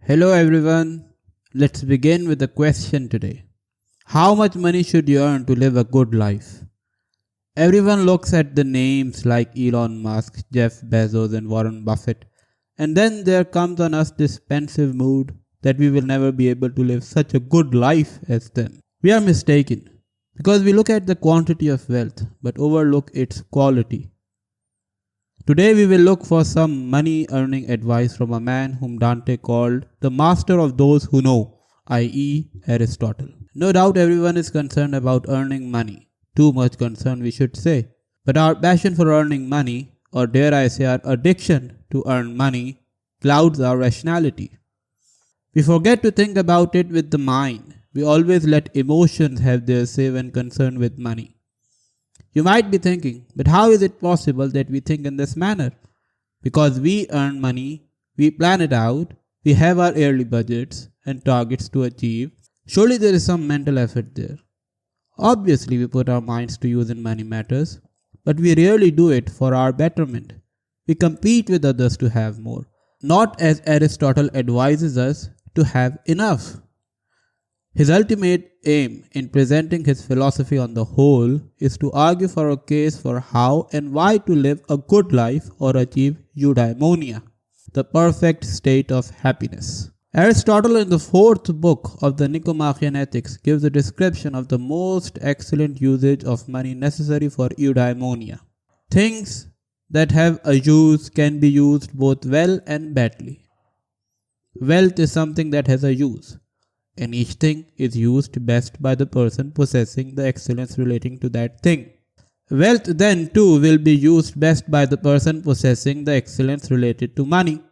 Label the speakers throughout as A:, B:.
A: Hello everyone. Let's begin with the question today. How much money should you earn to live a good life? Everyone looks at the names like Elon Musk, Jeff Bezos, and Warren Buffett, and then there comes on us this pensive mood that we will never be able to live such a good life as them. We are mistaken because we look at the quantity of wealth but overlook its quality. Today we will look for some money earning advice from a man whom Dante called the master of those who know, i.e. Aristotle. No doubt everyone is concerned about earning money, too much concern we should say. But our passion for earning money, or dare I say our addiction to earn money, clouds our rationality. We forget to think about it with the mind. We always let emotions have their say when concerned with money. You might be thinking, but how is it possible that we think in this manner? Because we earn money, we plan it out, we have our yearly budgets and targets to achieve. Surely there is some mental effort there. Obviously we put our minds to use in money matters, but we rarely do it for our betterment. We compete with others to have more, not as Aristotle advises us to have enough. His ultimate aim in presenting his philosophy on the whole is to argue for a case for how and why to live a good life or achieve eudaimonia, the perfect state of happiness. Aristotle in the fourth book of the Nicomachean Ethics gives a description of the most excellent usage of money necessary for eudaimonia. Things that have a use can be used both well and badly. Wealth is something that has a use, and each thing is used best by the person possessing the excellence relating to that thing. Wealth then too will be used best by the person possessing the excellence related to money,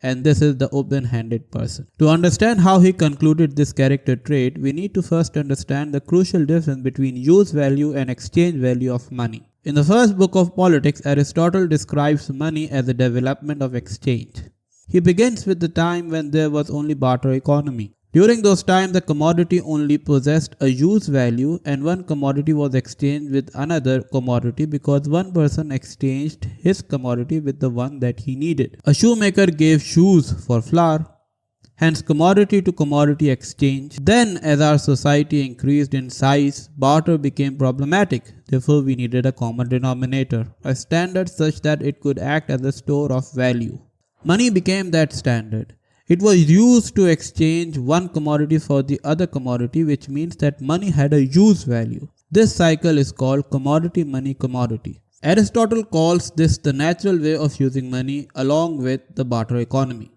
A: and this is the open-handed person. To understand how he concluded this character trait, we need to first understand the crucial difference between use value and exchange value of money. In the first book of Politics, Aristotle describes money as a development of exchange. He begins with the time when there was only barter economy. During those times, the commodity only possessed a use value and one commodity was exchanged with another commodity because one person exchanged his commodity with the one that he needed. A shoemaker gave shoes for flour, hence commodity to commodity exchange. Then, as our society increased in size, barter became problematic. Therefore, we needed a common denominator, a standard such that it could act as a store of value. Money became that standard. It was used to exchange one commodity for the other commodity, which means that money had a use value. This cycle is called commodity money commodity. Aristotle calls this the natural way of using money along with the barter economy.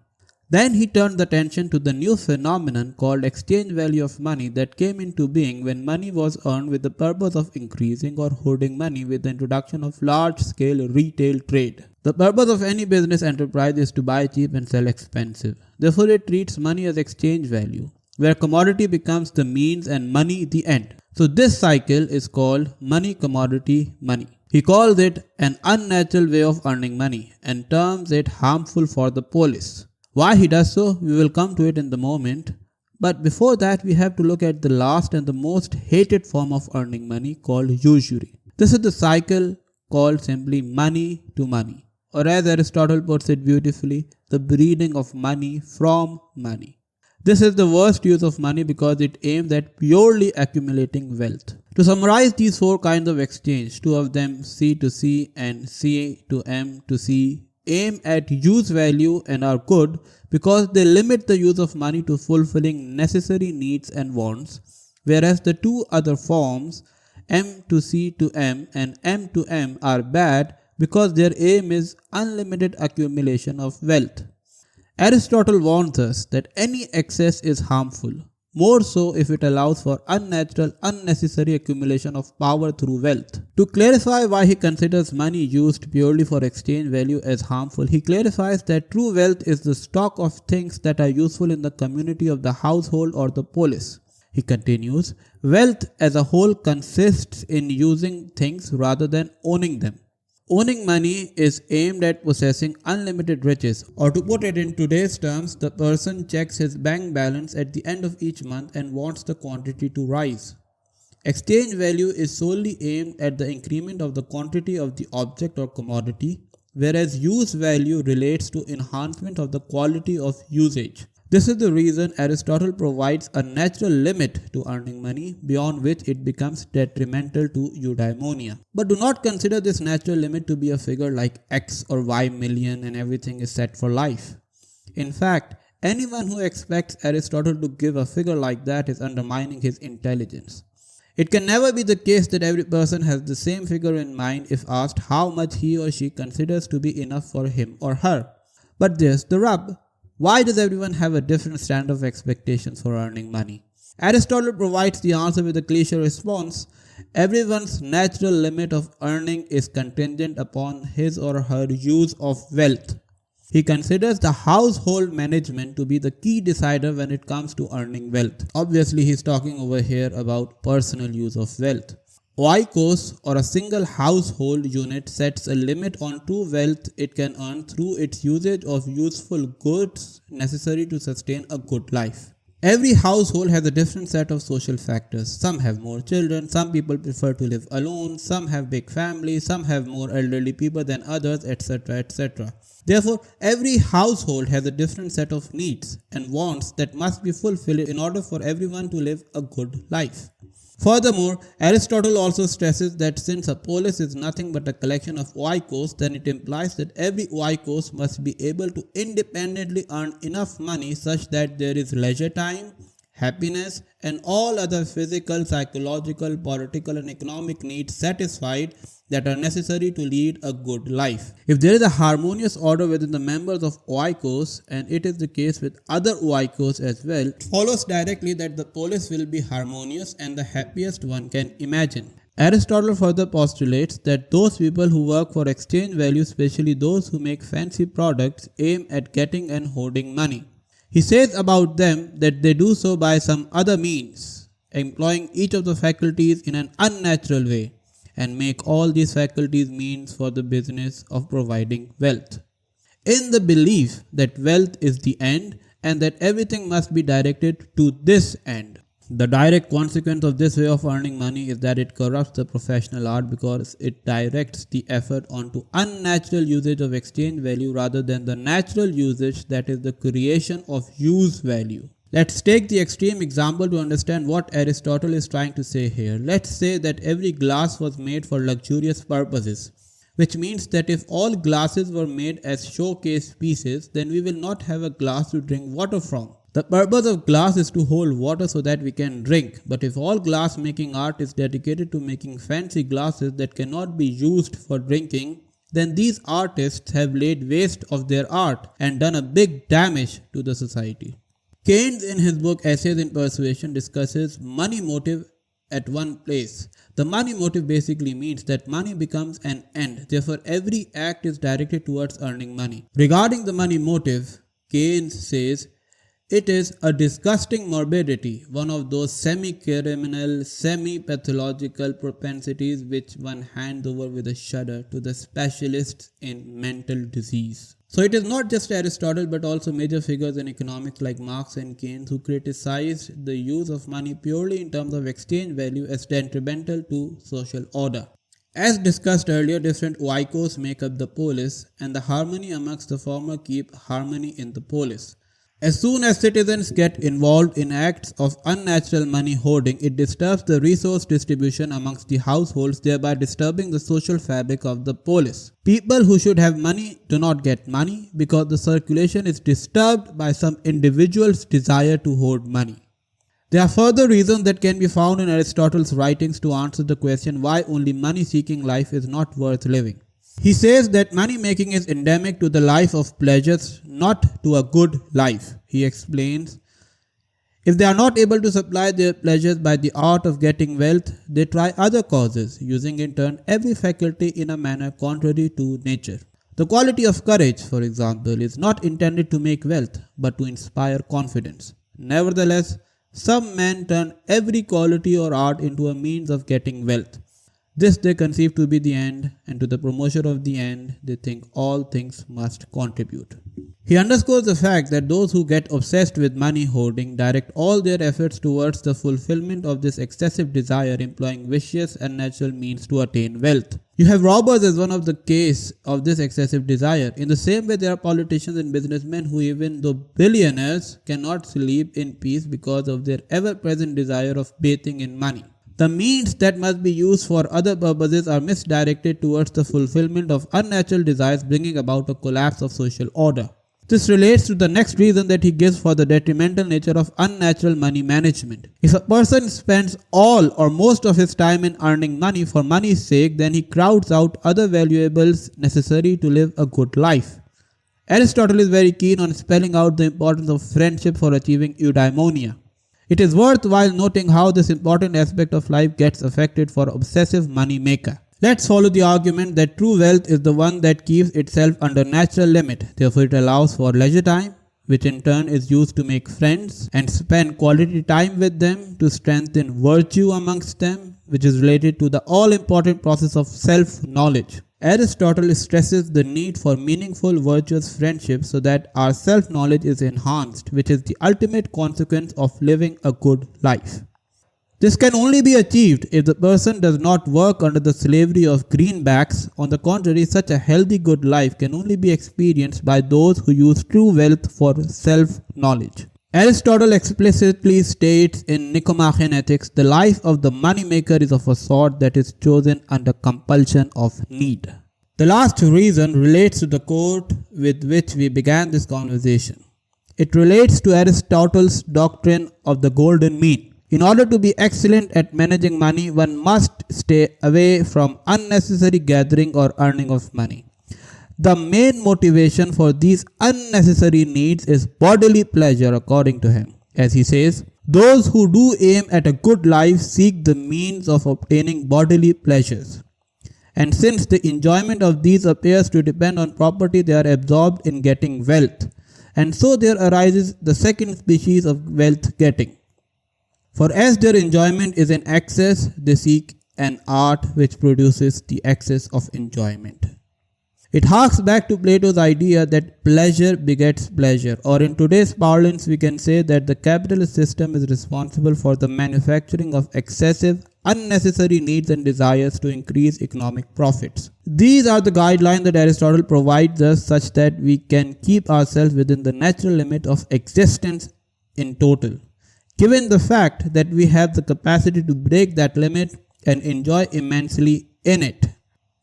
A: Then he turned the attention to the new phenomenon called exchange value of money that came into being when money was earned with the purpose of increasing or hoarding money with the introduction of large-scale retail trade. The purpose of any business enterprise is to buy cheap and sell expensive. Therefore, it treats money as exchange value, where commodity becomes the means and money the end. So this cycle is called money commodity money. He calls it an unnatural way of earning money and terms it harmful for the polis. Why he does so, we will come to it in the moment. But before that, we have to look at the last and the most hated form of earning money called usury. This is the cycle called simply money to money, or as Aristotle puts it beautifully, the breeding of money from money. This is the worst use of money because it aims at purely accumulating wealth. To summarize these four kinds of exchange, two of them C to C and C to M to C, aim at use value and are good because they limit the use of money to fulfilling necessary needs and wants, whereas the two other forms, M to C to M and M to M, are bad because their aim is unlimited accumulation of wealth. Aristotle warns us that any excess is harmful, more so if it allows for unnatural, unnecessary accumulation of power through wealth. To clarify why he considers money used purely for exchange value as harmful, he clarifies that true wealth is the stock of things that are useful in the community of the household or the polis. He continues, wealth as a whole consists in using things rather than owning them. Owning money is aimed at possessing unlimited riches, or to put it in today's terms, the person checks his bank balance at the end of each month and wants the quantity to rise. Exchange value is solely aimed at the increment of the quantity of the object or commodity, whereas use value relates to enhancement of the quality of usage. This is the reason Aristotle provides a natural limit to earning money, beyond which it becomes detrimental to eudaimonia. But do not consider this natural limit to be a figure like X or Y million and everything is set for life. In fact, anyone who expects Aristotle to give a figure like that is undermining his intelligence. It can never be the case that every person has the same figure in mind if asked how much he or she considers to be enough for him or her. But there's the rub. Why does everyone have a different standard of expectations for earning money? Aristotle provides the answer with a cliche response. Everyone's natural limit of earning is contingent upon his or her use of wealth. He considers the household management to be the key decider when it comes to earning wealth. Obviously, he's talking over here about personal use of wealth. Oikos, or a single household unit, sets a limit on true wealth it can earn through its usage of useful goods necessary to sustain a good life. Every household has a different set of social factors. Some have more children, some people prefer to live alone, some have big families, some have more elderly people than others, etc. etc. Therefore, every household has a different set of needs and wants that must be fulfilled in order for everyone to live a good life. Furthermore, Aristotle also stresses that since a polis is nothing but a collection of oikos, then it implies that every oikos must be able to independently earn enough money such that there is leisure time, happiness, and all other physical, psychological, political, and economic needs satisfied that are necessary to lead a good life. If there is a harmonious order within the members of oikos, and it is the case with other oikos as well, it follows directly that the polis will be harmonious and the happiest one can imagine. Aristotle further postulates that those people who work for exchange value, especially those who make fancy products, aim at getting and hoarding money. He says about them that they do so by some other means, employing each of the faculties in an unnatural way, and make all these faculties means for the business of providing wealth, in the belief that wealth is the end and that everything must be directed to this end. The direct consequence of this way of earning money is that it corrupts the professional art because it directs the effort onto unnatural usage of exchange value rather than the natural usage, that is the creation of use value. Let's take the extreme example to understand what Aristotle is trying to say here. Let's say that every glass was made for luxurious purposes, which means that if all glasses were made as showcase pieces, then we will not have a glass to drink water from. The purpose of glass is to hold water so that we can drink, but if all glass making art is dedicated to making fancy glasses that cannot be used for drinking, then these artists have laid waste of their art and done a big damage to the society. Keynes, in his book Essays in Persuasion, discusses money motive at one place. The money motive basically means that money becomes an end, therefore every act is directed towards earning money. Regarding the money motive, Keynes says, it is a disgusting morbidity, one of those semi-criminal, semi-pathological propensities which one hands over with a shudder to the specialists in mental disease. So it is not just Aristotle but also major figures in economics like Marx and Keynes who criticized the use of money purely in terms of exchange value as detrimental to social order. As discussed earlier, different oikos make up the polis, and the harmony amongst the former keep harmony in the polis. As soon as citizens get involved in acts of unnatural money hoarding, it disturbs the resource distribution amongst the households, thereby disturbing the social fabric of the polis. People who should have money do not get money because the circulation is disturbed by some individual's desire to hoard money. There are further reasons that can be found in Aristotle's writings to answer the question why only money-seeking life is not worth living. He says that money making is endemic to the life of pleasures, not to a good life. He explains, if they are not able to supply their pleasures by the art of getting wealth, they try other causes, using in turn every faculty in a manner contrary to nature. The quality of courage, for example, is not intended to make wealth, but to inspire confidence. Nevertheless, some men turn every quality or art into a means of getting wealth. This they conceive to be the end, and to the promotion of the end they think all things must contribute. He underscores the fact that those who get obsessed with money hoarding direct all their efforts towards the fulfillment of this excessive desire, employing vicious and unnatural means to attain wealth. You have robbers as one of the case of this excessive desire. In the same way, there are politicians and businessmen who, even though billionaires, cannot sleep in peace because of their ever-present desire of bathing in money. The means that must be used for other purposes are misdirected towards the fulfillment of unnatural desires, bringing about a collapse of social order. This relates to the next reason that he gives for the detrimental nature of unnatural money management. If a person spends all or most of his time in earning money for money's sake, then he crowds out other valuables necessary to live a good life. Aristotle is very keen on spelling out the importance of friendship for achieving eudaimonia. It is worthwhile noting how this important aspect of life gets affected for obsessive money maker. Let's follow the argument that true wealth is the one that keeps itself under natural limit. Therefore, it allows for leisure time, which in turn is used to make friends and spend quality time with them, to strengthen virtue amongst them, which is related to the all-important process of self-knowledge. Aristotle stresses the need for meaningful virtuous friendship so that our self-knowledge is enhanced, which is the ultimate consequence of living a good life. This can only be achieved if the person does not work under the slavery of greenbacks. On the contrary, such a healthy good life can only be experienced by those who use true wealth for self-knowledge. Aristotle explicitly states in Nicomachean Ethics, the life of the money maker is of a sort that is chosen under compulsion of need. The last reason relates to the quote with which we began this conversation. It relates to Aristotle's doctrine of the golden mean. In order to be excellent at managing money, one must stay away from unnecessary gathering or earning of money. The main motivation for these unnecessary needs is bodily pleasure, according to him. As he says, those who do aim at a good life seek the means of obtaining bodily pleasures. And since the enjoyment of these appears to depend on property, they are absorbed in getting wealth. And so there arises the second species of wealth getting. For as their enjoyment is in excess, they seek an art which produces the excess of enjoyment. It harks back to Plato's idea that pleasure begets pleasure, or in today's parlance we can say that the capitalist system is responsible for the manufacturing of excessive, unnecessary needs and desires to increase economic profits. These are the guidelines that Aristotle provides us such that we can keep ourselves within the natural limit of existence in total, given the fact that we have the capacity to break that limit and enjoy immensely in it.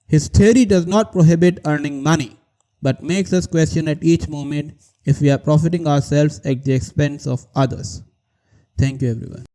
A: His theory does not prohibit earning money, but makes us question at each moment if we are profiting ourselves at the expense of others. Thank you, everyone.